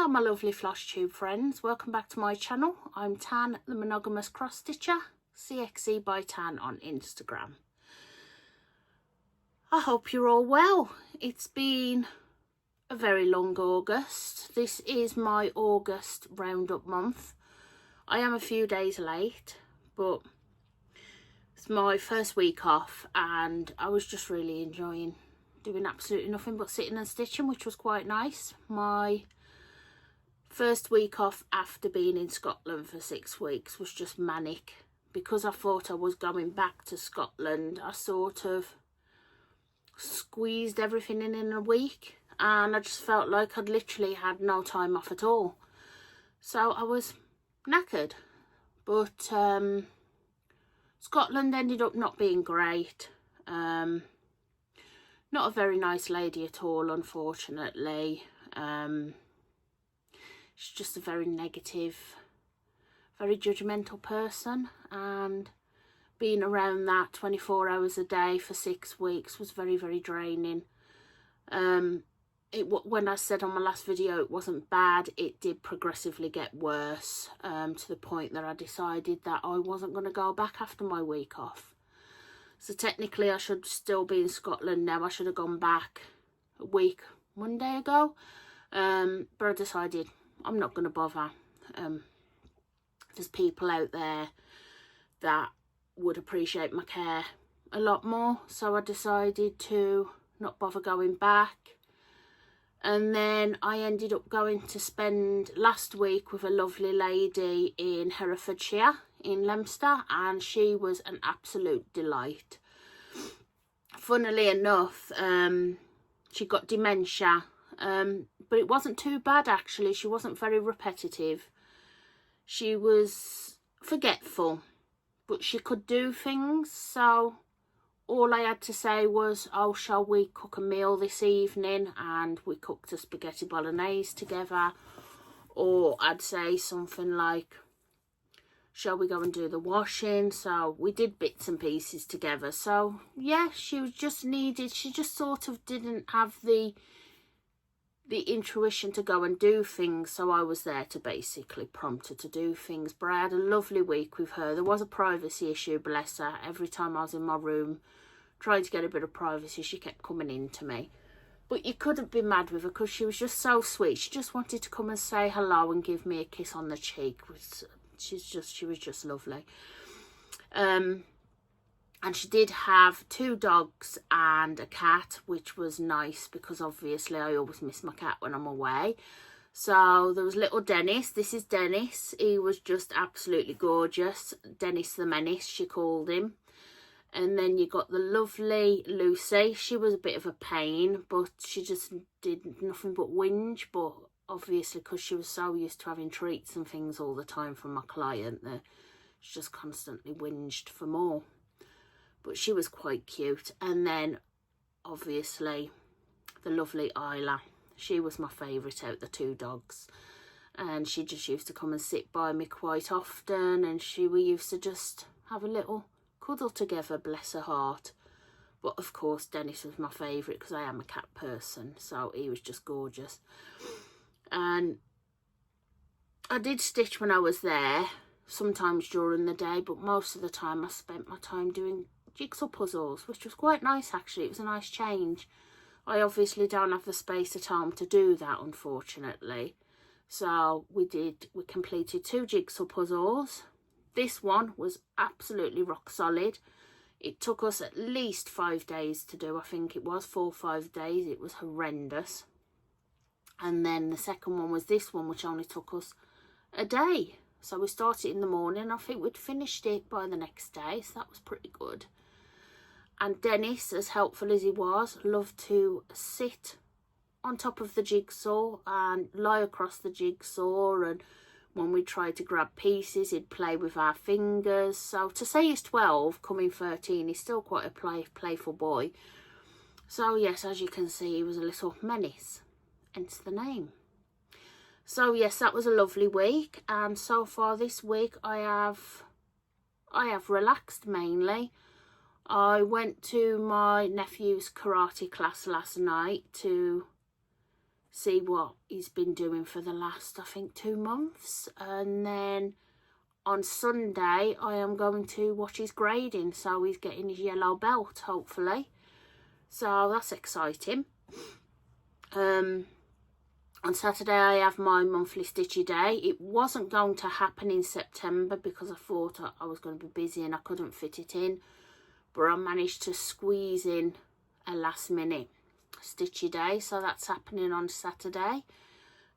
Hello my lovely Flosstube friends, welcome back to my channel. I'm Tan, the monogamous cross stitcher, cxc.by.tan on Instagram. I hope you're all well. It's been a very long August. This is my August roundup month. I am a few days late, but it's my first week off and I was just really enjoying doing absolutely nothing but sitting and stitching, which was quite nice. My first week off after being in Scotland for 6 weeks was just manic. Because I thought I was going back to Scotland, I sort of squeezed everything in a week, and I just felt like I'd literally had no time off at all. So I was knackered. But Scotland ended up not being great. Not a very nice lady at all, unfortunately. She's just a very negative, very judgmental person, and being around that 24 hours a day for 6 weeks was very, very draining. When I said on my last video it wasn't bad, it did progressively get worse, to the point that I decided that I wasn't going to go back after my week off. So technically I should still be in Scotland now. I should have gone back a week, Monday ago, but I decided I'm not going to bother. There's people out there that would appreciate my care a lot more, so I decided to not bother going back. And then I ended up going to spend last week with a lovely lady in Herefordshire in Leicester, and she was an absolute delight. Funnily enough, she got dementia, but it wasn't too bad actually. She wasn't very repetitive. She was forgetful, but she could do things. So all I had to say was, oh, shall we cook a meal this evening? And we cooked a spaghetti bolognese together. Or I'd say something like, shall we go and do the washing? So we did bits and pieces together. So yeah, she just sort of didn't have the intuition to go and do things, so I was there to basically prompt her to do things. But I had a lovely week with her. There was a privacy issue, bless her. Every time I was in my room trying to get a bit of privacy, she kept coming in to me. But you couldn't be mad with her because she was just so sweet. She just wanted to come and say hello and give me a kiss on the cheek. She was just lovely. And she did have 2 dogs and a cat, which was nice because obviously I always miss my cat when I'm away. So there was little Dennis. This is Dennis. He was just absolutely gorgeous. Dennis the Menace, she called him. And then you got the lovely Lucy. She was a bit of a pain, but she just did nothing but whinge. But obviously because she was so used to having treats and things all the time from my client, that she just constantly whinged for more. But she was quite cute. And then obviously the lovely Isla, she was my favourite out of the 2 dogs, and she just used to come and sit by me quite often, and we used to just have a little cuddle together, bless her heart. But of course Dennis was my favourite because I am a cat person, so he was just gorgeous. And I did stitch when I was there, sometimes during the day, but most of the time I spent my time doing jigsaw puzzles, which was quite nice actually. It was a nice change. I obviously don't have the space at home to do that, unfortunately. So we completed 2 jigsaw puzzles. This one was absolutely rock solid. It took us at least 5 days to do. I think it was 4 or 5 days. It was horrendous. And then the second one was this one, which only took us a day. So we started in the morning. I think we'd finished it by the next day, so that was pretty good. And Dennis, as helpful as he was, loved to sit on top of the jigsaw and lie across the jigsaw, and when we tried to grab pieces he'd play with our fingers. So to say he's 12, coming 13, he's still quite a playful boy. So yes, as you can see, he was a little menace, hence the name. So yes, that was a lovely week, and so far this week I have relaxed mainly. I went to my nephew's karate class last night to see what he's been doing for the last, I think, 2 months. And then on Sunday I am going to watch his grading, so he's getting his yellow belt hopefully, so that's exciting. On Saturday I have my monthly stitchy day. It wasn't going to happen in September because I thought I was going to be busy and I couldn't fit it in, but I managed to squeeze in a last minute stitchy day, so that's happening on Saturday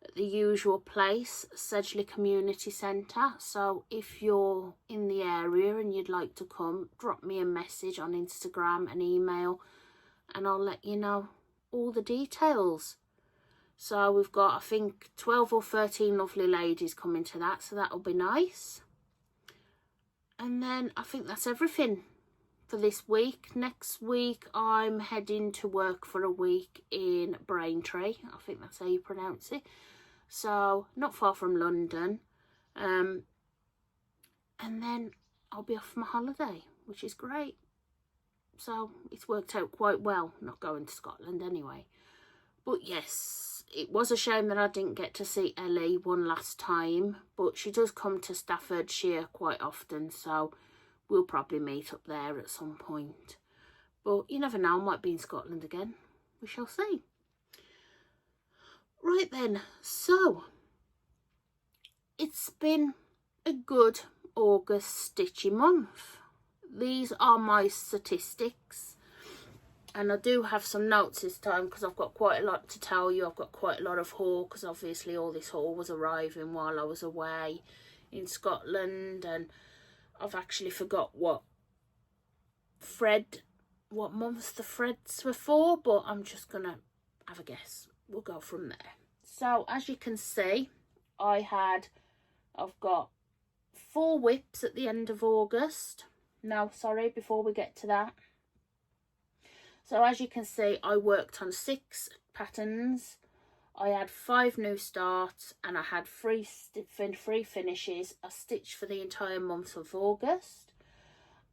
at the usual place, Sedgley Community Centre. So if you're in the area and you'd like to come, drop me a message on Instagram, an email, and I'll let you know all the details. So we've got, I think, 12 or 13 lovely ladies coming to that, so that'll be nice. And then I think that's everything for this week. Next week I'm heading to work for a week in Braintree, I think that's how you pronounce it, so not far from London. And then I'll be off for my holiday, which is great. So it's worked out quite well not going to Scotland anyway. But yes, it was a shame that I didn't get to see Ellie one last time, but she does come to Staffordshire quite often, so we'll probably meet up there at some point. But you never know, I might be in Scotland again. We shall see. Right then, so it's been a good August stitchy month. These are my statistics. And I do have some notes this time because I've got quite a lot to tell you. I've got quite a lot of haul because obviously all this haul was arriving while I was away in Scotland. And I've actually forgot what months the threads were for, but I'm just going to have a guess. We'll go from there. So as you can see, I've got 4 whips at the end of August. No, sorry, before we get to that. So as you can see, I worked on 6 patterns. I had 5 new starts and I had 3 finishes. I stitched for the entire month of August.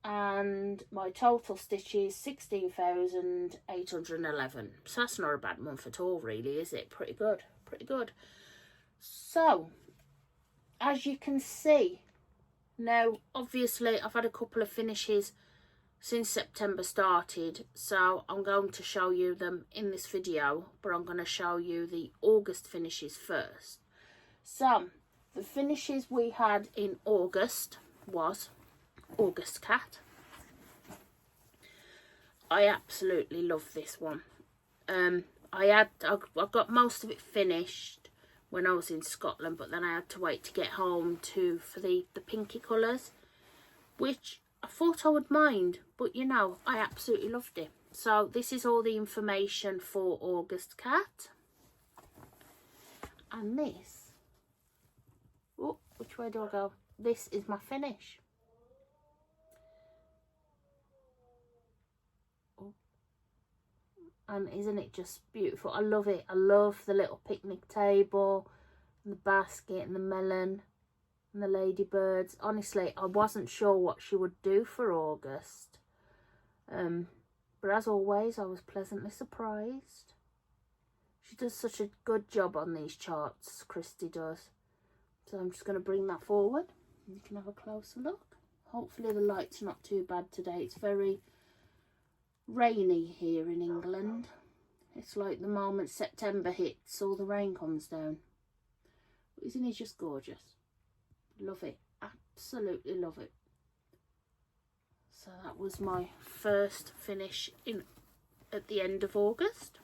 And my total stitches 16,811. So that's not a bad month at all really, is it? Pretty good, pretty good. So as you can see, now obviously I've had a couple of finishes since September started, so I'm going to show you them in this video, but I'm going to show you the August finishes first. So the finishes we had in August was August Cat. I absolutely love this one. I got most of it finished when I was in Scotland, but then I had to wait to get home for the pinky colours, which I thought I would mind, but you know, I absolutely loved it. So this is all the information for August Cat. And this, oh, which way do I go? This is my finish. Oh. And isn't it just beautiful? I love it. I love the little picnic table, and the basket and the melon and the ladybirds. Honestly, I wasn't sure what she would do for August, but as always I was pleasantly surprised. She does such a good job on these charts, Christy does. So I'm just going to bring that forward and you can have a closer look. Hopefully the light's not too bad today. It's very rainy here in England. It's like the moment September hits, all the rain comes down. Isn't it just gorgeous? Love it, absolutely love it. So that was my first finish at the end of August.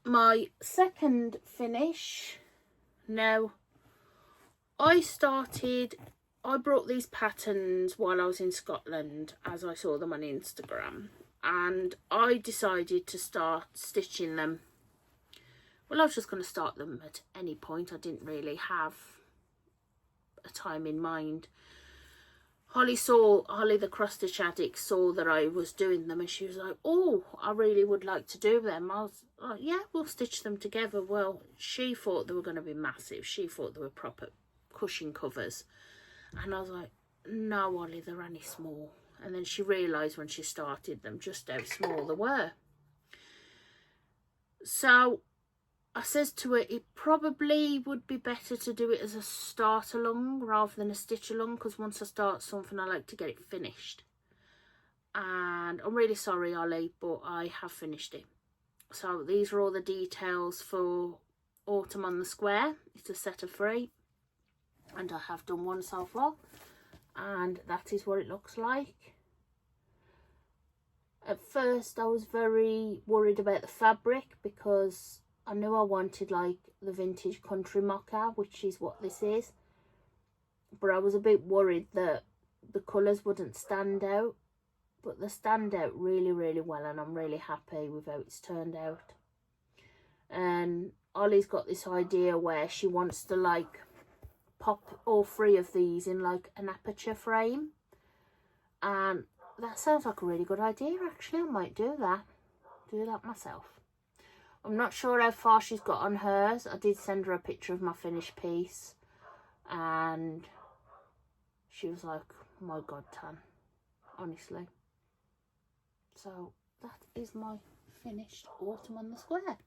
My second finish, now I brought these patterns while I was in Scotland as I saw them on Instagram, and I decided to start stitching them. Well, I was just going to start them at any point. I didn't really have a time in mind. Holly the cross stitch addict saw that I was doing them and she was like, oh, I really would like to do them. I was like, yeah, we'll stitch them together. Well, she thought they were going to be massive. She thought they were proper cushion covers. And I was like, no, Holly, they're only small. And then she realised when she started them just how small they were. So I says to her, it probably would be better to do it as a start along rather than a stitch along, because once I start something I like to get it finished. And I'm really sorry, Ollie, but I have finished it. So these are all the details for Autumn on the Square. It's a set of 3 and I have done one so far, and that is what it looks like. At first I was very worried about the fabric because I knew I wanted like the vintage country mocha, which is what this is, but I was a bit worried that the colours wouldn't stand out, but they stand out really, really well, and I'm really happy with how it's turned out. And Ollie's got this idea where she wants to like pop all 3 of these in like an aperture frame, and that sounds like a really good idea. Actually, I might do that myself. I'm not sure how far she's got on hers. I did send her a picture of my finished piece and she was like, oh my god, Tan, honestly. So that is my finished Autumn on the Square.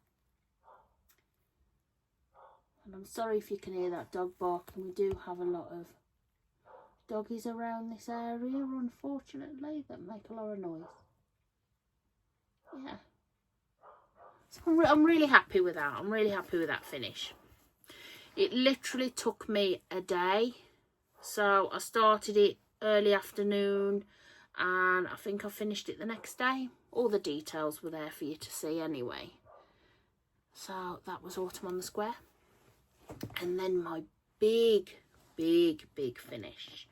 And I'm sorry if you can hear that dog barking. We do have a lot of doggies around this area, unfortunately, that make a lot of noise. Yeah. So I'm really happy with that. I'm really happy with that finish. It literally took me a day. So I started it early afternoon and I think I finished it the next day. All the details were there for you to see anyway. So that was Autumn on the Square. And then my big finish.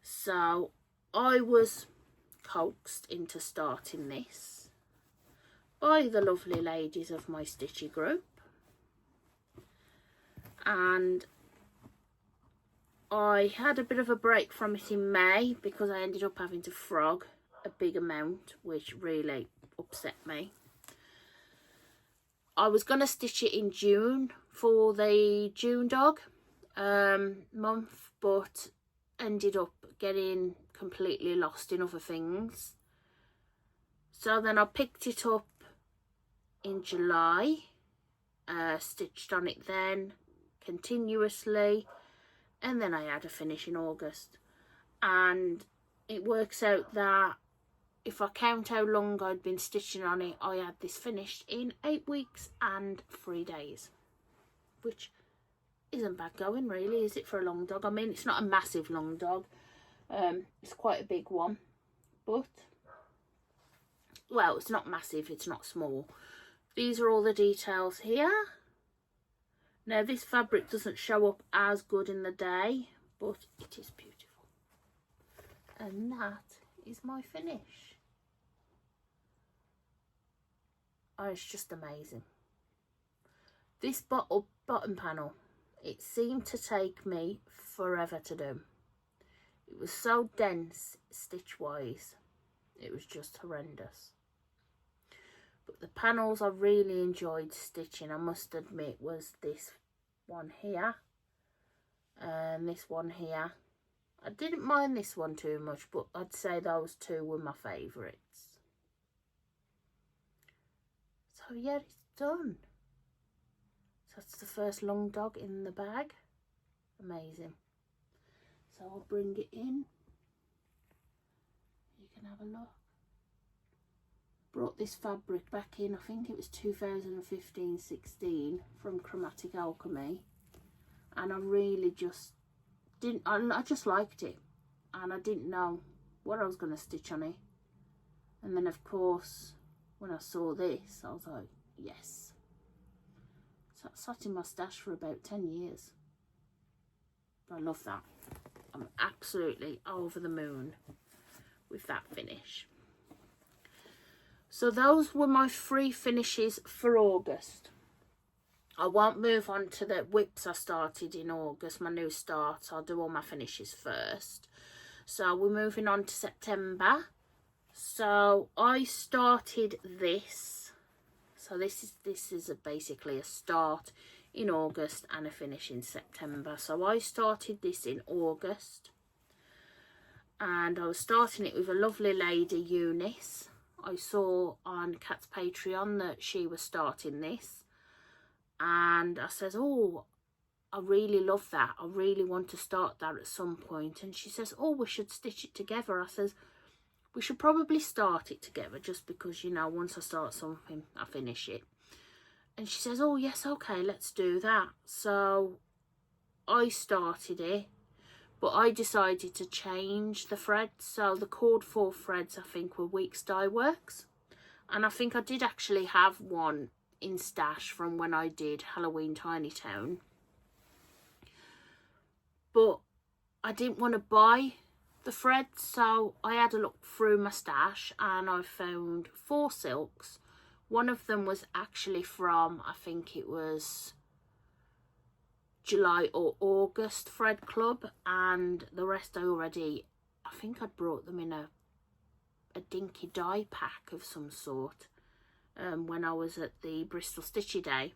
So I was coaxed into starting this by the lovely ladies of my stitchy group, and I had a bit of a break from it in May because I ended up having to frog a big amount, which really upset me. I was going to stitch it in June for the June dog month, but ended up getting completely lost in other things. So then I picked it up in July, stitched on it then continuously, and then I had a finish in August. And it works out that if I count how long I'd been stitching on it, I had this finished in 8 weeks and 3 days, which isn't bad going really, is it, for a long dog? I mean, it's not a massive long dog, it's quite a big one, but well, it's not massive, it's not small. These are all the details here. Now this fabric doesn't show up as good in the day, but it is beautiful. And that is my finish. Oh, it's just amazing. This bottom panel, it seemed to take me forever to do. It was so dense stitch wise, it was just horrendous. But the panels I really enjoyed stitching, I must admit, was this one here and this one here. I didn't mind this one too much, but I'd say those 2 were my favourites. So yeah, it's done. So that's the first long dog in the bag. Amazing. So I'll bring it in. You can have a look. Brought this fabric back in, I think it was 2015-16 from Chromatic Alchemy, and I really just didn't, I just liked it, and I didn't know what I was going to stitch on it. And then of course when I saw this, I was like, yes. So it sat in my stash for about 10 years. But I love that. I'm absolutely over the moon with that finish. So those were my 3 finishes for August. I won't move on to the whips I started in August, my new starts. I'll do all my finishes first. So we're moving on to September. So I started this. So this is basically a start in August and a finish in September. So I started this in August. And I was starting it with a lovely lady, Eunice. I saw on Kat's Patreon that she was starting this, and I says, oh, I really love that. I really want to start that at some point. And she says, oh, we should stitch it together. I says, we should probably start it together, just because, you know, once I start something, I finish it. And she says, oh, yes, okay, let's do that. So I started it, but I decided to change the threads. So the cord 4 threads, I think, were Weeks Dye Works. And I think I did actually have one in stash from when I did Halloween Tiny Town. But I didn't want to buy the threads, so I had a look through my stash and I found 4 silks. One of them was actually from, I think it was July or August Thread Club, and the rest I think I'd brought them in a dinky dye pack of some sort when I was at the Bristol Stitchy Day,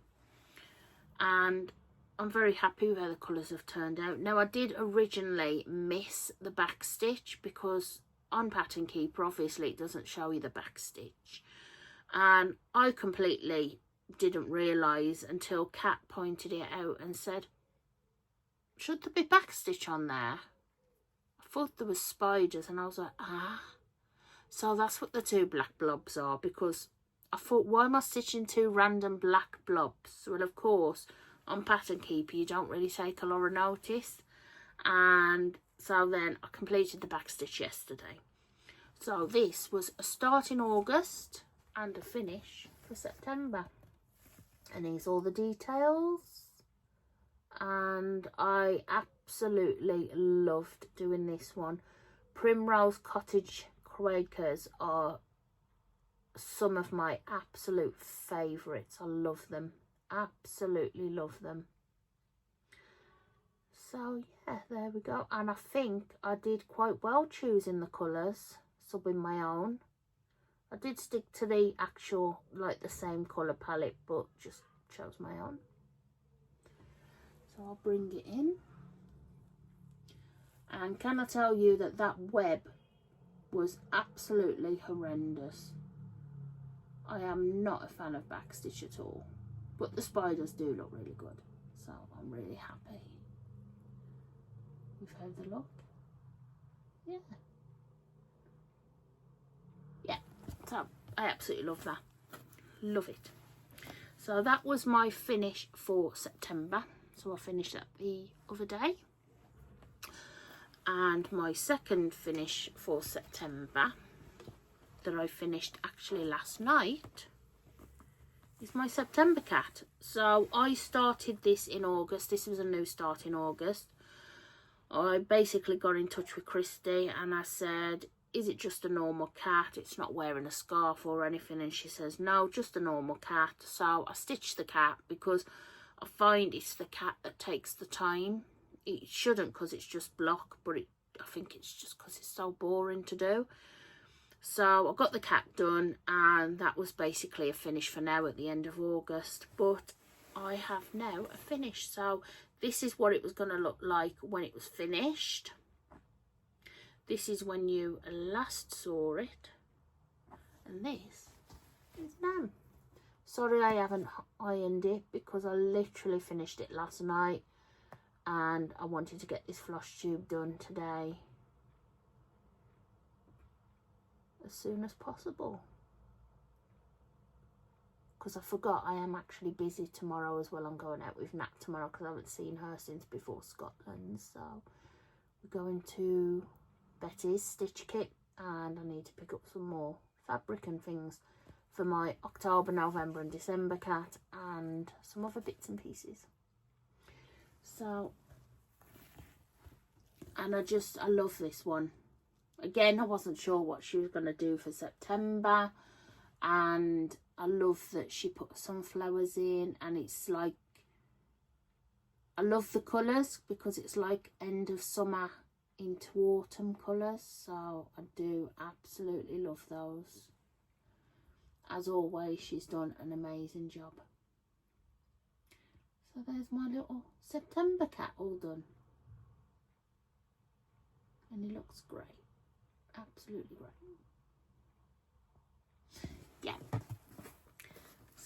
and I'm very happy with how the colours have turned out. Now, I did originally miss the back stitch because on Pattern Keeper, obviously, it doesn't show you the back stitch. And I completely didn't realise until Kat pointed it out and said, should there be back stitch on there? I thought there was spiders, and I was like, ah. So that's what the 2 black blobs are, because I thought, why am I stitching 2 random black blobs? Well, of course, on Pattern Keeper, you don't really take a lot of notice. And so then I completed the back stitch yesterday. So this was a start in August and a finish for September. And here's all the details. And I absolutely loved doing this one. Primrose Cottage Quakers are some of my absolute favourites. I love them. Absolutely love them. So yeah, there we go. And I think I did quite well choosing the colours, subbing my own. I did stick to the actual, like the same colour palette, but just chose my own. So I'll bring it in. And can I tell you that that web was absolutely horrendous. I am not a fan of backstitch at all. But the spiders do look really good, so I'm really happy with how they look. Yeah. Yeah, so I absolutely love that. Love it. So that was my finish for September. So I finished that the other day. And my second finish for September, that I finished actually last night, is my September cat. So I started this in August. This was a new start in August. I basically got in touch with Christy and I said, is it just a normal cat? It's not wearing a scarf or anything. And she says, no, just a normal cat. So I stitched the cat because I find it's the cat that takes the time. It shouldn't, because it's just block, but I think it's just because it's so boring to do. So I got the cat done, and that was basically a finish for now at the end of August. But I have now a finish. So this is what it was going to look like when it was finished. This is when you last saw it. And this is now. Sorry I haven't ironed it because I literally finished it last night. And I wanted to get this Flosstube done today as soon as possible, because I forgot I am actually busy tomorrow as well. I'm going out with Nat tomorrow because I haven't seen her since before Scotland. So we're going to Betty's Stitch Kit, and I need to pick up some more fabric and things for my October, November and December cat, and some other bits and pieces. So, and I love this one. Again, I wasn't sure what she was going to do for September, and I love that she put sunflowers in, and it's like, I love the colours because it's like end of summer into autumn colours, so I do absolutely love those. As always, she's done an amazing job. So there's my little September cat all done, and he looks great. Absolutely great.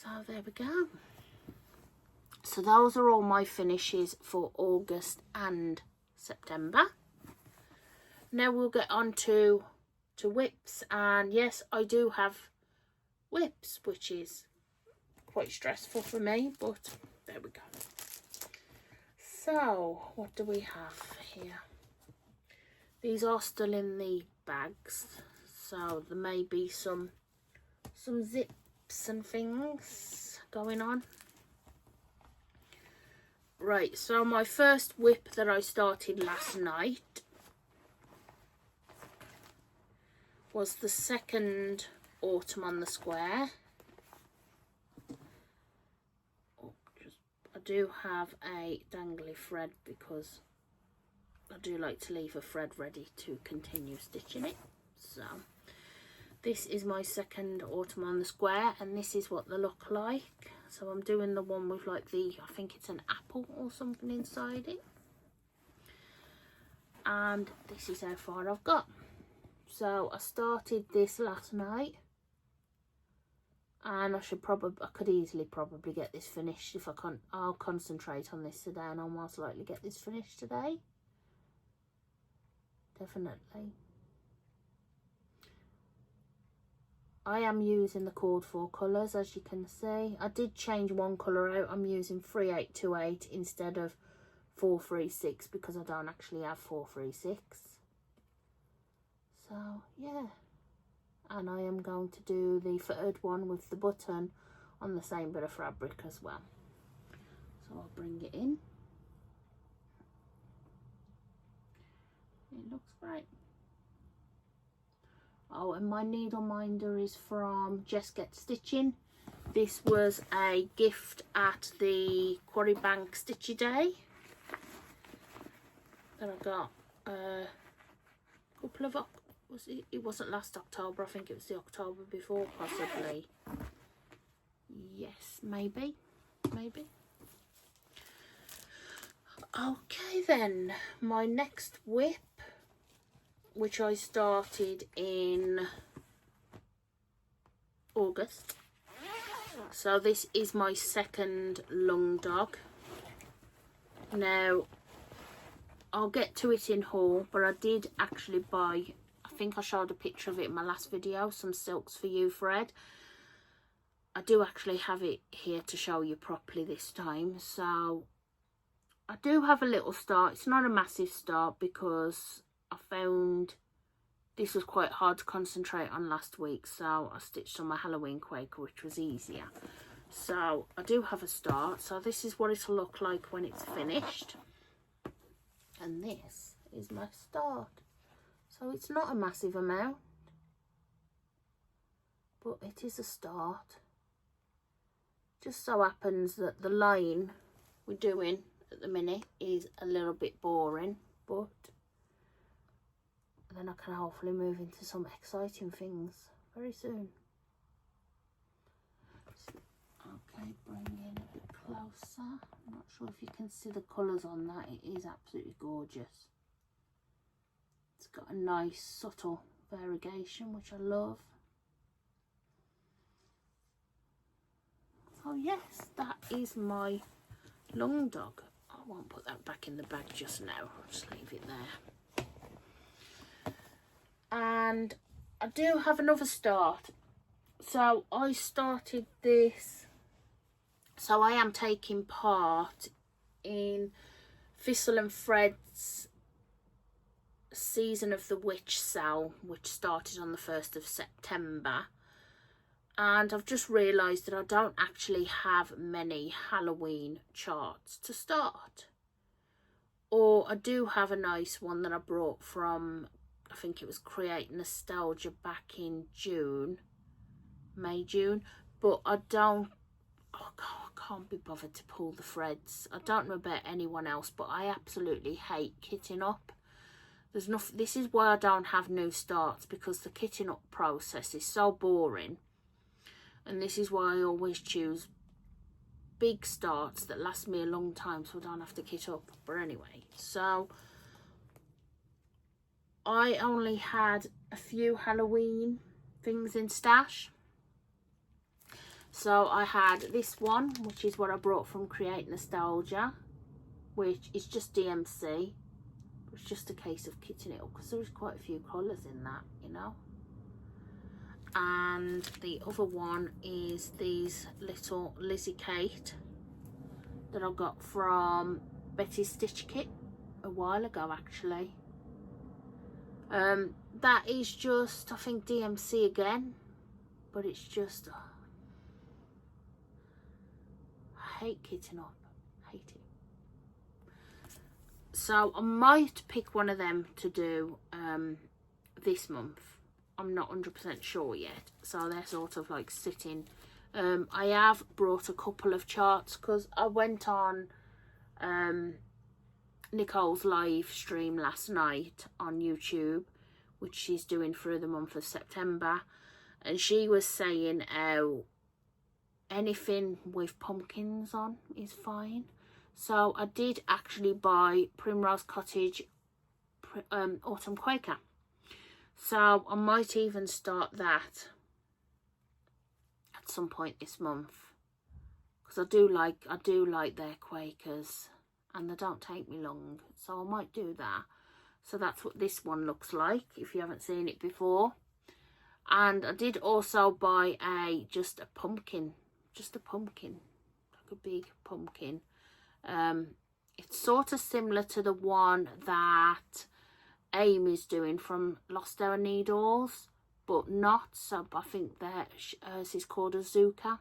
So there we go. So those are all my finishes for August and September. Now we'll get on to whips, and yes, I do have whips, which is quite stressful for me, but there we go. So what do we have here? These are still in the bags, so there may be some zips and things going on. Right, so my first whip that I started last night was the second Autumn on the Square. I do have a dangly thread because I do like to leave a thread ready to continue stitching it. So this is my second Autumn on the Square, and this is what they look like. So I'm doing the one with like I think it's an apple or something inside it. And this is how far I've got. So I started this last night, and I could easily probably get this finished if I can't. I'll concentrate on this today, and I'll most likely get this finished today. Definitely. I am using the called for colours, as you can see. I did change one colour out. I'm using 3828 instead of 436 because I don't actually have 436. So yeah, and I am going to do the third one with the button on the same bit of fabric as well. So I'll bring it in. It looks great. Oh, and my needle minder is from Just Get Stitching. This was a gift at the Quarry Bank Stitchy Day that I got a couple of it wasn't last October, I think it was the October before, possibly. Yes, maybe. Okay then, my next whip, which I started in August. So this is my second Long Dog. Now, I'll get to it in haul, but I did actually buy, I think I showed a picture of it in my last video, some Silks for You thread. I do actually have it here to show you properly this time. So I do have a little start. It's not a massive start because I found this was quite hard to concentrate on last week, so I stitched on my Halloween Quaker, which was easier. So I do have a start. So this is what it'll look like when it's finished. And this is my start. So it's not a massive amount, but it is a start. Just so happens that the line we're doing at the minute is a little bit boring, but then I can hopefully move into some exciting things very soon. Okay, bring in a bit closer. I'm not sure if you can see the colours on that. It is absolutely gorgeous. It's got a nice subtle variegation, which I love. So yes, that is my Long Dog. I won't put that back in the bag just now. I'll just leave it there. And I do have another start. So I started this. So I am taking part in Thistle and Thread's Season of the Witch sale, which started on the 1st of September. And I've just realised that I don't actually have many Halloween charts to start. Or I do have a nice one that I brought from, I think it was Create Nostalgia back in June, May, June. But I don't, oh God, I can't be bothered to pull the threads. I don't know about anyone else, but I absolutely hate kitting up. There's nothing, this is why I don't have new starts, because the kitting up process is so boring. And this is why I always choose big starts that last me a long time so I don't have to kit up. But anyway, so I only had a few Halloween things in stash. So I had this one, which is what I brought from Create Nostalgia, which is just DMC. It's just a case of kitting it up because there's quite a few colours in that, you know. And the other one is these little Lizzie Kate that I got from Betty's Stitch Kit a while ago, actually. That is just, I think, DMC again, but it's just, I hate kitting up, hate it. So I might pick one of them to do this month. I'm not 100% sure yet, so they're sort of like sitting. I have brought a couple of charts because I went on Nicole's live stream last night on YouTube, which she's doing through the month of September, and she was saying how anything with pumpkins on is fine. So I did actually buy Primrose Cottage Autumn Quaker, so I might even start that at some point this month, because I do like their Quakers and they don't take me long, so I might do that. So that's what this one looks like if you haven't seen it before. And I did also buy just a pumpkin, like a big pumpkin. It's sort of similar to the one that Amy's doing from Lost Hour Needles, but not. So I think that hers is called a Zuka.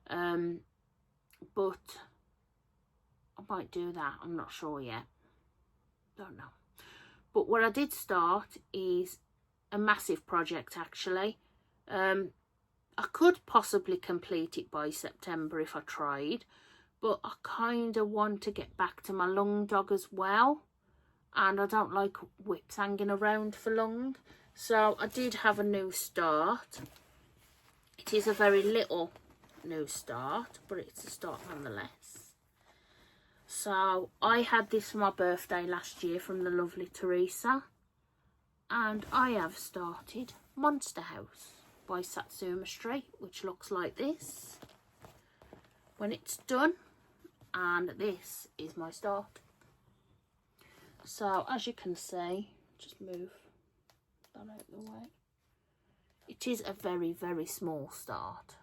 But I might do that. I'm not sure yet. Don't know. But what I did start is a massive project, actually. I could possibly complete it by September if I tried, but I kind of want to get back to my lung dog as well, and I don't like whips hanging around for long. So I did have a new start. It is a very little new start, but it's a start nonetheless. So I had this for my birthday last year from the lovely Teresa, and I have started Monster House by Satsuma Street, which looks like this when it's done, and this is my start. So as you can see, just move that out of the way, it is a very, very small start.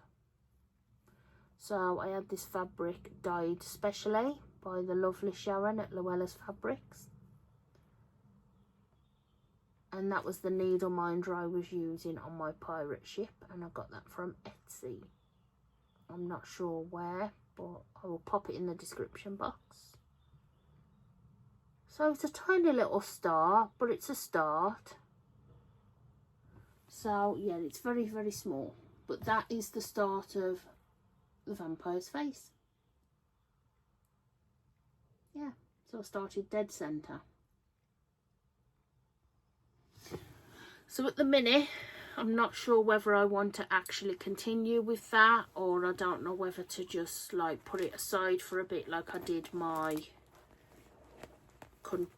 So I had this fabric dyed specially by the lovely Sharon at Luella's Fabrics, and that was the needle minder I was using on my pirate ship, and I got that from Etsy. I'm not sure where, but I will pop it in the description box. So it's a tiny little start, but it's a start. So yeah, it's very, very small, but that is the start of the vampire's face. Yeah, so I started dead centre. So at the minute, I'm not sure whether I want to actually continue with that, or I don't know whether to just like put it aside for a bit like I did my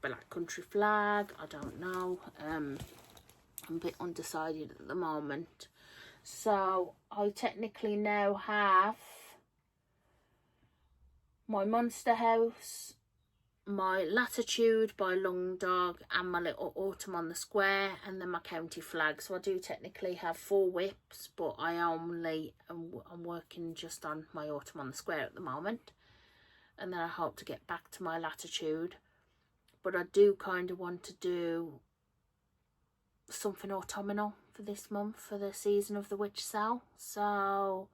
black country flag. I don't know. I'm a bit undecided at the moment. So I technically now have my Monster House, my Latitude by Lung Dog, and my little Autumn on the Square, and then my county flag. So I do technically have 4 whips, but I'm working just on my Autumn on the Square at the moment, and then I hope to get back to my Latitude. But I do kind of want to do something autumnal for this month, for the season of the witch cell. So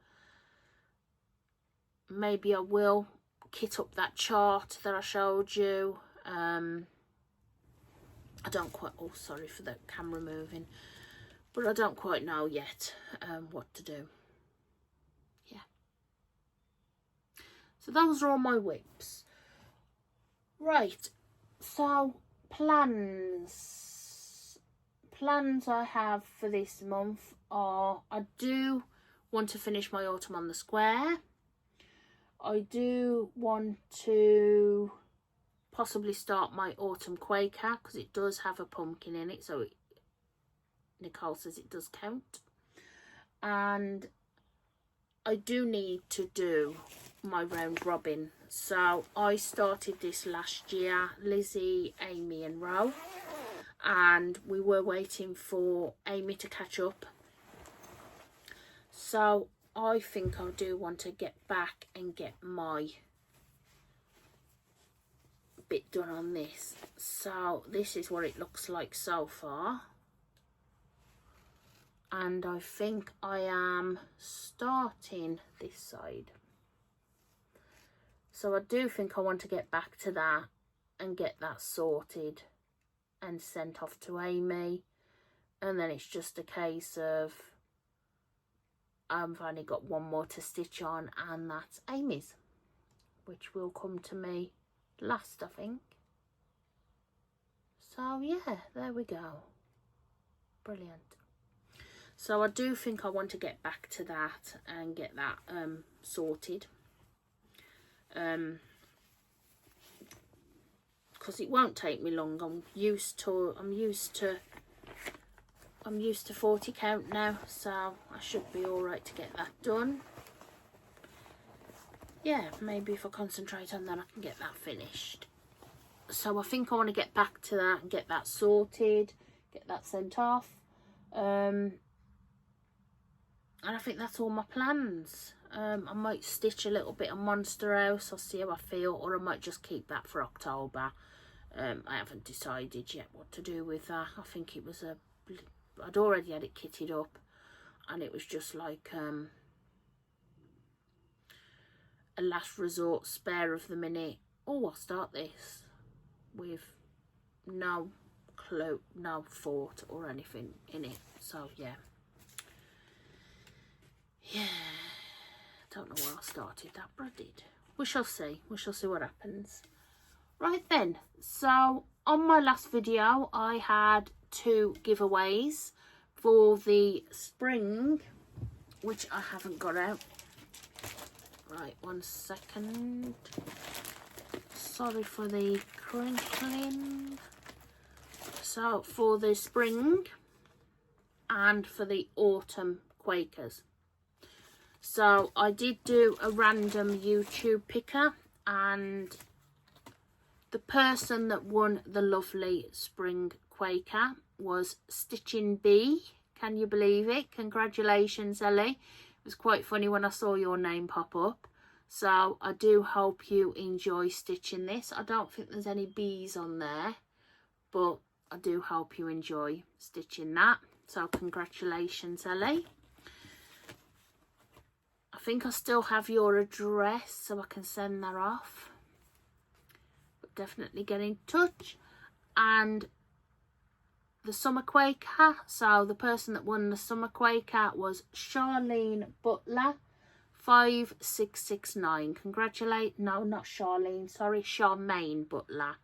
maybe I will kit up that chart that I showed you. I don't quite, oh sorry for the camera moving, but I don't quite know yet what to do. Yeah, so those are all my whips. Right, so plans I have for this month are, I do want to finish my Autumn on the Square. I do want to possibly start my Autumn Quaker, because it does have a pumpkin in it, so Nicole says it does count. And I do need to do my round robin. So I started this last year, Lizzie, Amy and Ro, and we were waiting for Amy to catch up. So I think I do want to get back and get my bit done on this. So this is what it looks like so far, and I think I am starting this side. So I do think I want to get back to that and get that sorted and sent off to Amy, and then it's just a case of I've only got one more to stitch on, and that's Amy's, which will come to me last, I think. So yeah, there we go. Brilliant. So I do think I want to get back to that and get that sorted, because it won't take me long. I'm used to 40 count now, so I should be all right to get that done. Yeah, maybe if I concentrate on that I can get that finished. So I think I want to get back to that and get that sorted, get that sent off, and I think that's all my plans. I might stitch a little bit of Monster House, I'll see how I feel, or I might just keep that for October. I haven't decided yet what to do with that. I think it was I'd already had it kitted up, and it was just like a last resort, spare of the minute. Oh, I'll start this with no clue, no thought or anything in it. So yeah, don't know why I started that, but I did. We shall see what happens. Right then, so on my last video I had 2 giveaways for the spring, which I haven't got out. Right, 1 second. Sorry for the crinkling. So for the spring and for the autumn Quakers. So I did do a random YouTube picker, and the person that won the lovely spring Quaker was Stitching Bee. Can you believe it? Congratulations, Ellie. It was quite funny when I saw your name pop up. So I do hope you enjoy stitching this. I don't think there's any bees on there, but I do hope you enjoy stitching that. So congratulations, Ellie. I think I still have your address, so I can send that off. But definitely get in touch. And the summer Quaker, so the person that won the summer Quaker was Charlene Butler 5669. No, not Charlene, sorry, Charmaine Butler.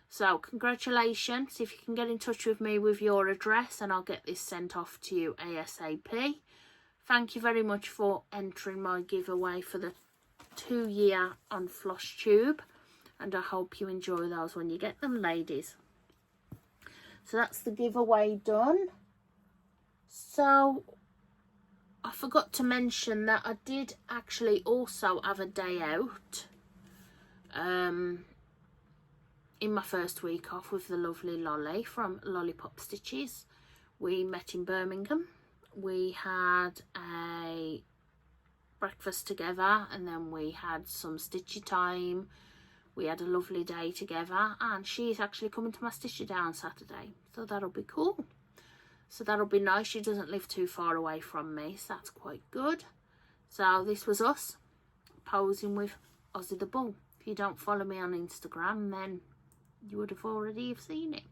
So congratulations. If you can get in touch with me with your address, and I'll get this sent off to you ASAP. Thank you very much for entering my giveaway for the 2-year on Flosstube, and I hope you enjoy those when you get them, ladies. So that's the giveaway done. So I forgot to mention that I did actually also have a day out in my first week off with the lovely Lolly from Lollipop Stitches. We met in Birmingham. We had a breakfast together, and then we had some stitchy time. We had a lovely day together, and she's actually coming to my stitchy day on Saturday, so that'll be cool. So that'll be nice. She doesn't live too far away from me, so that's quite good. So this was us posing with Ozzy the Bull. If you don't follow me on Instagram, then you would have already seen it.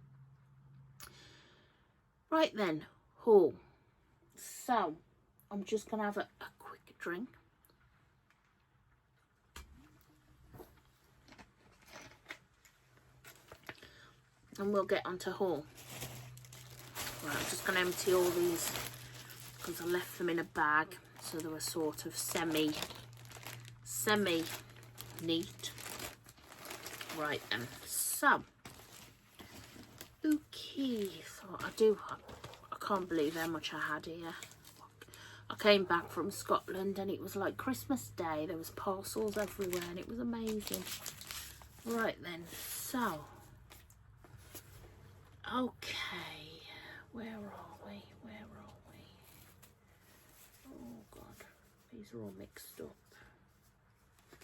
Right then, haul. So I'm just gonna have a quick drink. And we'll get onto haul. Right, I'm just gonna empty all these because I left them in a bag, so they were sort of semi neat. Right then, so okay, so I can't believe how much I had here. I came back from Scotland and it was like Christmas Day. There was parcels everywhere and it was amazing. Right then, so, okay, where are we? Oh God, these are all mixed up. I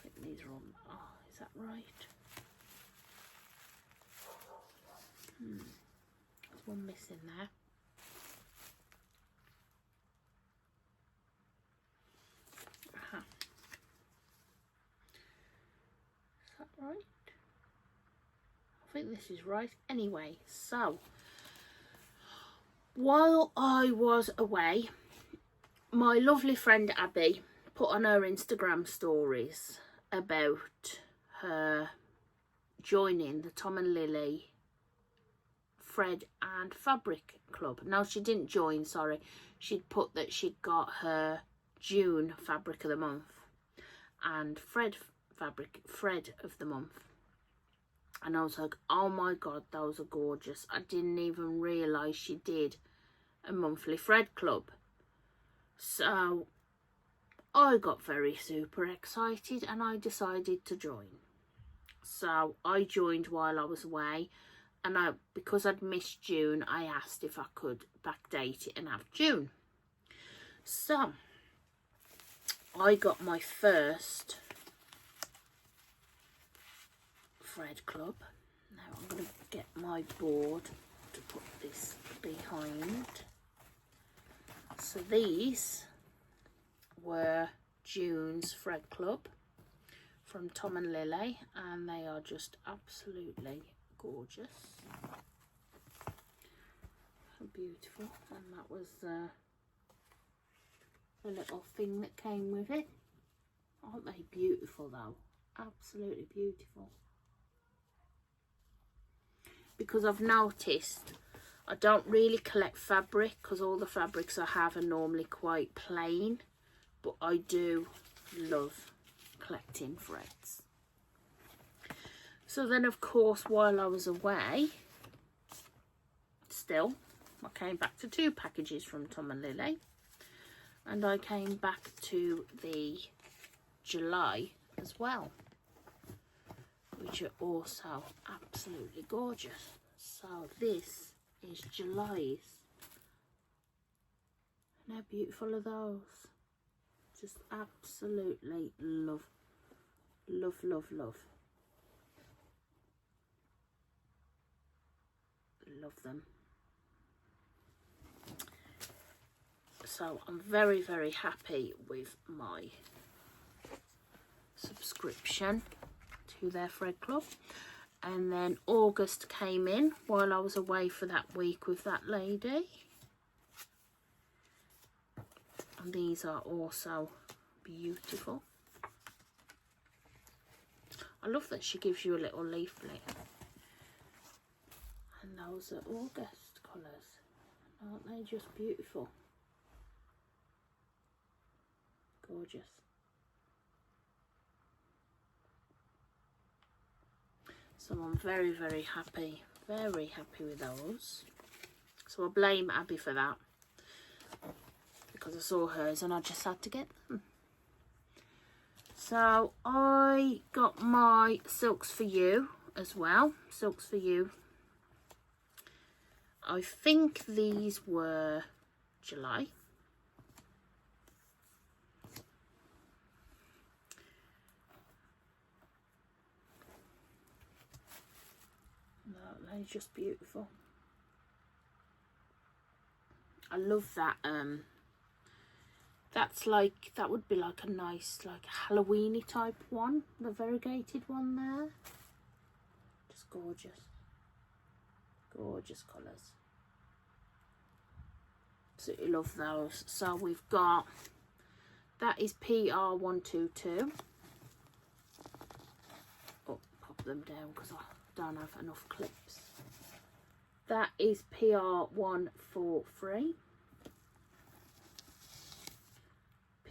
think these are all, oh, is that right? There's one missing there. Right, I think this is right. Anyway, so while I was away, my lovely friend Abby put on her Instagram stories about her joining the Tom and Lily Thread and Fabric Club. No, she didn't join, sorry. She'd put that she'd got her June Fabric of the Month and Thread of the month, and I was like, oh my God, those are gorgeous. I didn't even realise she did a monthly thread club, so I got very super excited and I decided to join. So I joined while I was away, and because I'd missed June, I asked if I could backdate it and have June. So I got my first thread club. Now I'm going to get my board to put this behind. So these were June's thread club from Tom and Lily, and they are just absolutely gorgeous. So beautiful. And that was the little thing that came with it. Aren't they beautiful though? Absolutely beautiful. Because I've noticed I don't really collect fabric, because all the fabrics I have are normally quite plain, but I do love collecting threads. So then of course, while I was away, still I came back to 2 packages from Tom and Lily, and I came back to the July as well, which are also absolutely gorgeous. So this is July's. And how beautiful are those? Just absolutely love them. So I'm very happy with my subscription to their thread club. And then August came in while I was away for that week with that lady, and these are also beautiful. I love that she gives you a little leaflet, and those are August colours. Aren't they just beautiful? Gorgeous. So I'm very happy with those. So I blame Abby for that, because I saw hers and I just had to get them. So I got my Silks for You as well. Silks for You. I think these were July. They're just beautiful. I love that. That's like, that would be like a nice, like Halloweeny type one, the variegated one there. Just gorgeous colours. Absolutely love those. So we've got, that is PR122. Oh, pop them down because I don't have enough clips. That is PR143.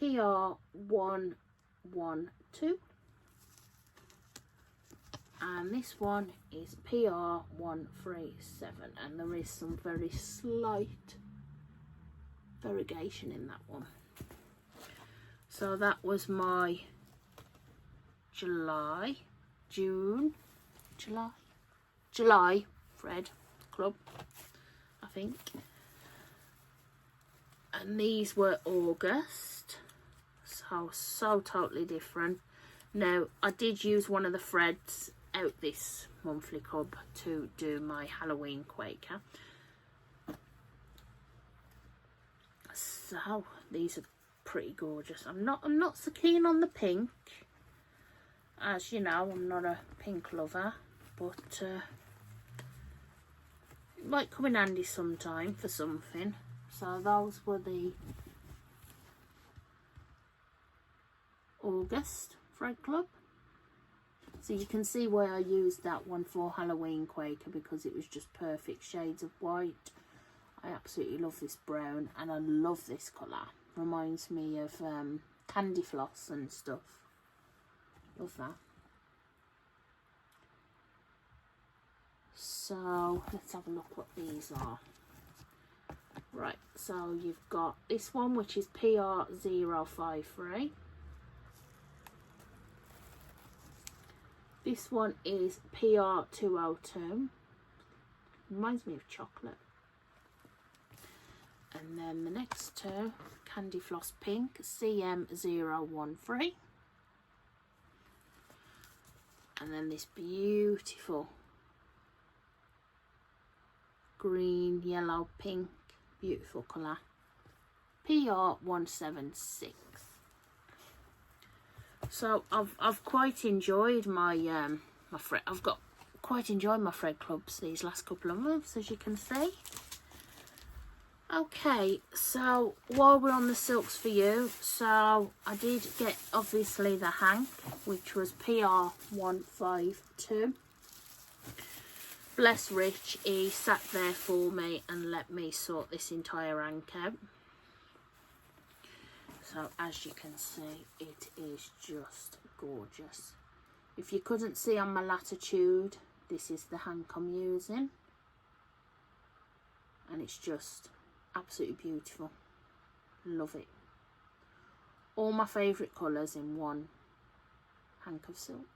PR112. And this one is PR137, and there is some very slight variegation in that one. So that was my July thread club, I think. And these were August, so totally different. Now I did use one of the threads out this monthly club to do my Halloween Quaker. So these are pretty gorgeous. I'm not so keen on the pink, as you know. I'm not a pink lover, but it might come in handy sometime for something. So those were the August thread club. So you can see why I used that one for Halloween Quaker, because it was just perfect shades of white. I absolutely love this brown, and I love this colour. Reminds me of candy floss and stuff. Love that. So let's have a look what these are. Right, so you've got this one, which is PR053. This one is PR202. Reminds me of chocolate. And then the next two, Candy Floss Pink, CM013. And then this beautiful green, yellow, pink, beautiful colour, PR176. So I've quite enjoyed my quite enjoyed my thread clubs these last couple of months, as you can see. Okay, so while we're on the silks for you, so I did get obviously the hank, which was PR152. Bless Rich, he sat there for me and let me sort this entire hank out. So as you can see, it is just gorgeous. If you couldn't see on my latitude, this is the hank I'm using, and it's just absolutely beautiful. Love it. All my favourite colours in one hank of silk.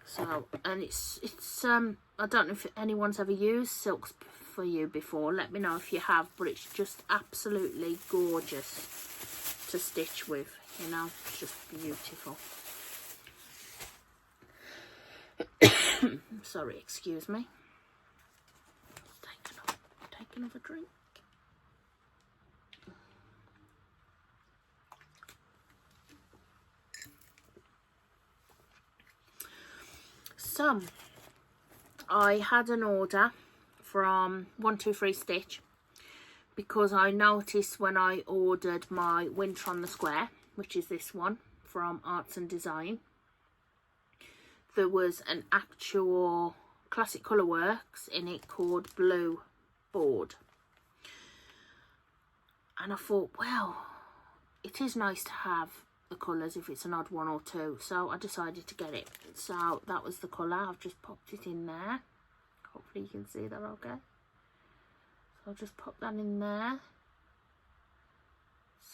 So, and it's I don't know if anyone's ever used silks for you before. Let me know if you have, but it's just absolutely gorgeous to stitch with, you know. It's just beautiful. Sorry, excuse me. Take another drink. So I had an order from 123 Stitch, because I noticed when I ordered my Winter on the Square, which is this one from Arts and Design, there was an actual Classic Colour Works in it called Blue Board, and I thought, well, it is nice to have the colours if it's an odd one or two, so I decided to get it. So that was the colour. I've just popped it in there. Hopefully you can see that okay. So I'll just pop that in there.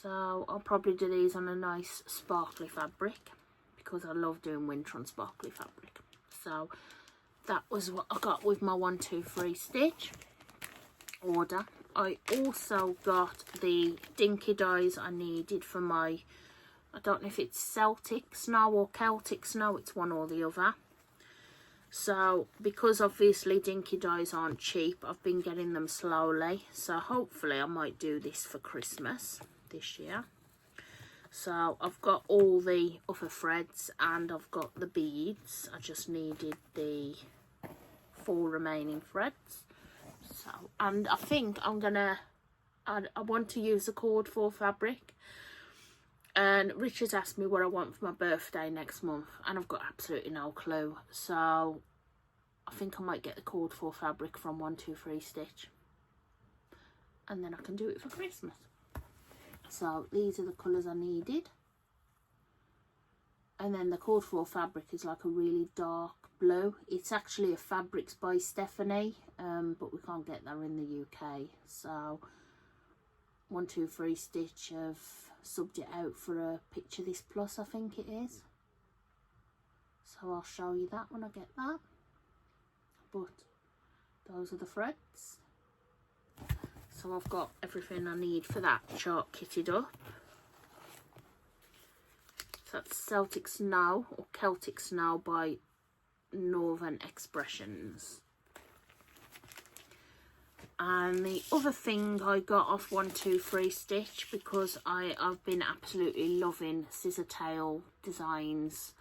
So I'll probably do these on a nice sparkly fabric, because I love doing winter on sparkly fabric. So that was what I got with my 123 Stitch order. I also got the dinky dies I needed for my, I don't know if it's Celtic Snow or Celtic Snow, it's one or the other. So because obviously dinky dies aren't cheap, I've been getting them slowly. So hopefully I might do this for Christmas this year. So I've got all the other threads and I've got the beads. I just needed the 4 remaining threads. So, and I think I'm gonna, I want to use the cord 4 fabric. And Richard's asked me what I want for my birthday next month, and I've got absolutely no clue. So I think I might get the cord 4 fabric from 123 Stitch, and then I can do it for Christmas. So these are the colours I needed. And then the cord 4 fabric is like a really dark blue. It's actually a Fabrics by Stephanie, but we can't get that in the UK. So 123 stitch have subbed it out for a picture this plus, I think it is. So I'll show you that when I get that. But those are the threads. So I've got everything I need for that chart kitted up. So that's Celtic Snow or Celtic Snow by Northern Expressions. And the other thing I got off 123 stitch, because I've been absolutely loving scissor tail designs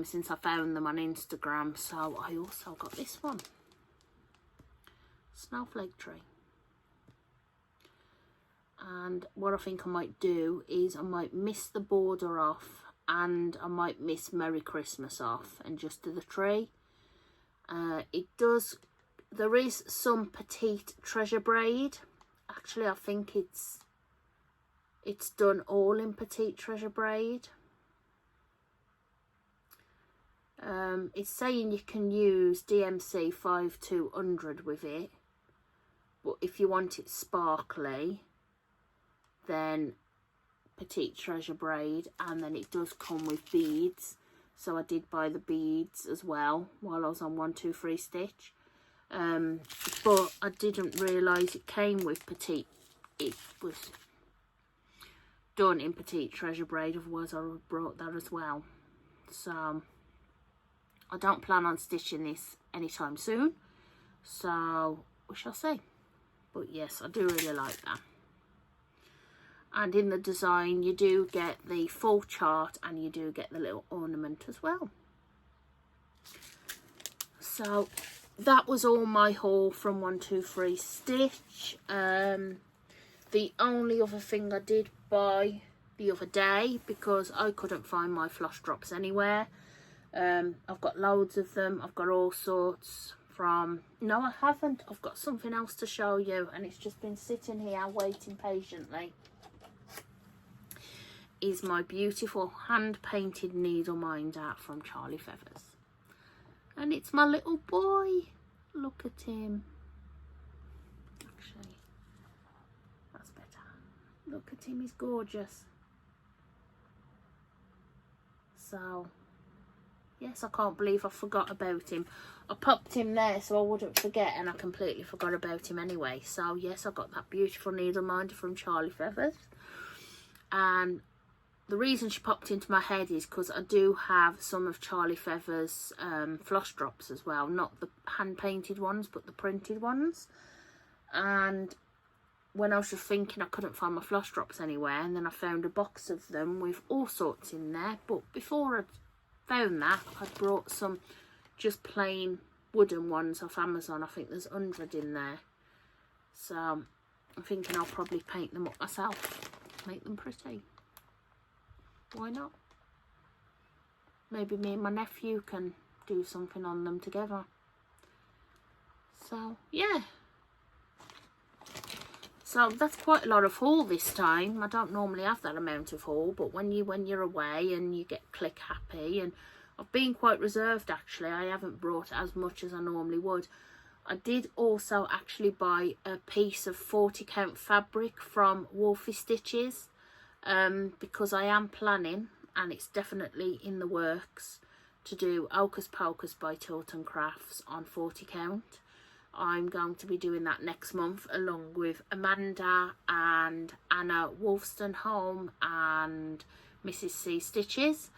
since I found them on Instagram. So I also got this one, Snowflake Tree. And what I think I might do is I might miss the border off, and I might miss Merry Christmas off and just do the tree. There is some petite treasure braid. Actually, I think it's done all in petite treasure braid. It's saying you can use DMC 5200 with it, but if you want it sparkly, then petite treasure braid, and then it does come with beads. So I did buy the beads as well while I was on 123 stitch. But I didn't realise it came with petite. It was done in petite treasure braid, otherwise I would have brought that as well. So I don't plan on stitching this anytime soon, so we shall see. But yes, I do really like that. And in the design you do get the full chart, and you do get the little ornament as well. So that was all my haul from 123 stitch. The only other thing I did buy the other day, because I couldn't find my floss drops anywhere. I've got loads of them. I've got all sorts from... No, I haven't. I've got something else to show you, and it's just been sitting here waiting patiently. Is my beautiful hand painted needle minder from Charlie Feathers, and it's my little boy. Look at him. Actually, that's better. Look at him, he's gorgeous. So yes, I can't believe I forgot about him. I popped him there so I wouldn't forget, and I completely forgot about him anyway. So yes, I got that beautiful needle minder from Charlie Feathers, and the reason she popped into my head is because I do have some of Charlie Feathers' floss drops as well. Not the hand-painted ones, but the printed ones. And when I was just thinking I couldn't find my floss drops anywhere, and then I found a box of them with all sorts in there. But before I found that, I brought some just plain wooden ones off Amazon. I think there's 100 in there. So I'm thinking I'll probably paint them up myself, make them pretty. Why not? Maybe me and my nephew can do something on them together. So yeah, so that's quite a lot of haul this time. I don't normally have that amount of haul, but when you're away and you get click happy, and I've been quite reserved actually. I haven't brought as much as I normally would. I did also actually buy a piece of 40 count fabric from Wolfie Stitches. Because I am planning, and it's definitely in the works, to do Hocus Pocus by Tilton Crafts on 40 count. I'm going to be doing that next month, along with Amanda and Anna Wolfstonholm and Mrs. C Stitches.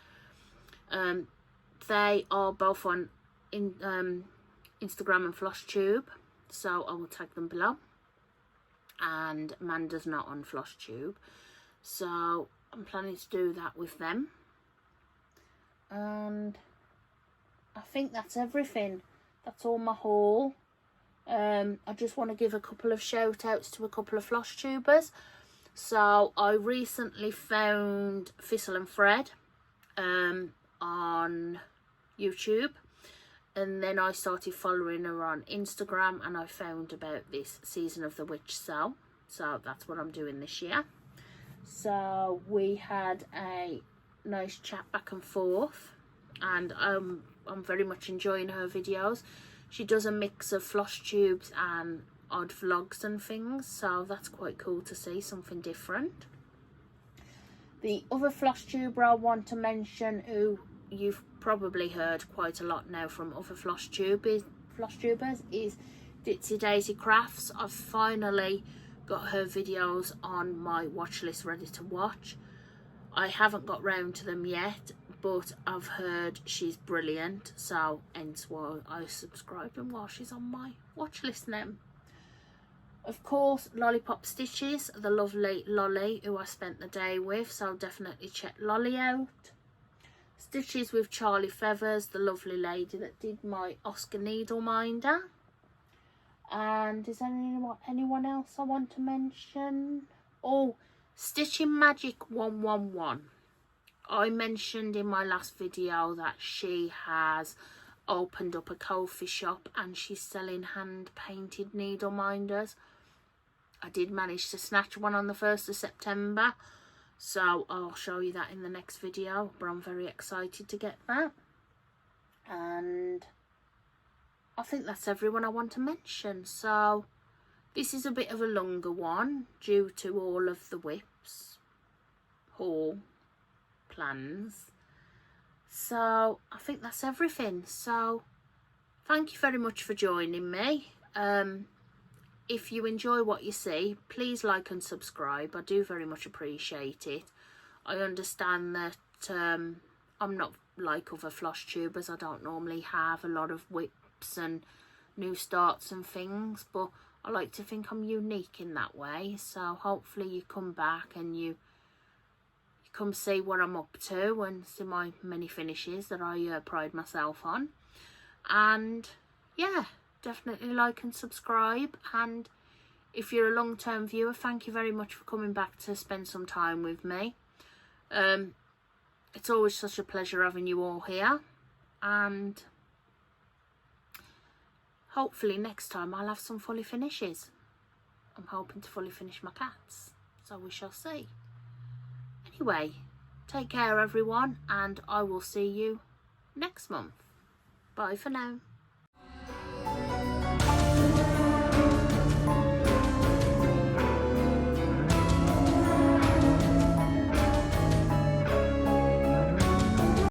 They are both on Instagram and Flosstube, so I will tag them below. And Amanda's not on Flosstube. So I'm planning to do that with them. And I think that's everything. That's all my haul. I just want to give a couple of shout outs to a couple of Flosstubers. So I recently found Thistle and Fred on YouTube. And then I started following her on Instagram, and I found about this Season of the Witch Sew. So that's what I'm doing this year. So we had a nice chat back and forth, and I'm very much enjoying her videos. She does a mix of floss tubes and odd vlogs and things, so that's quite cool to see something different. The other Flosstuber I want to mention, who you've probably heard quite a lot now from other Flosstubers, is Ditsy Daisy Crafts. I've finally got her videos on my watch list ready to watch. I haven't got round to them yet, but I've heard she's brilliant, so hence why I subscribed and while she's on my watch list now. Of course, Lollipop Stitches, the lovely Lolly who I spent the day with, so definitely check Lolly out. Stitches with Charlie Feathers, the lovely lady that did my Oscar needle minder. And is there anyone else I want to mention? Oh, Stitching Magic 111. I mentioned in my last video that she has opened up a kofi shop and she's selling hand painted needle minders. I did manage to snatch one on the 1st of September, so I'll show you that in the next video, but I'm very excited to get that. And I think that's everyone I want to mention, so this is a bit of a longer one due to all of the whips, haul, plans. So I think that's everything. So thank you very much for joining me. If you enjoy what you see, please like and subscribe. I do very much appreciate it. I understand that I'm not like other Flosstubers. I don't normally have a lot of whips and new starts and things, but I like to think I'm unique in that way. So hopefully you come back and you come see what I'm up to and see my many finishes that I pride myself on. And yeah, definitely like and subscribe. And if you're a long-term viewer, thank you very much for coming back to spend some time with me. It's always such a pleasure having you all here, and hopefully next time I'll have some fully finishes. I'm hoping to fully finish my cats, so we shall see. Anyway, take care everyone, and I will see you next month. Bye for now.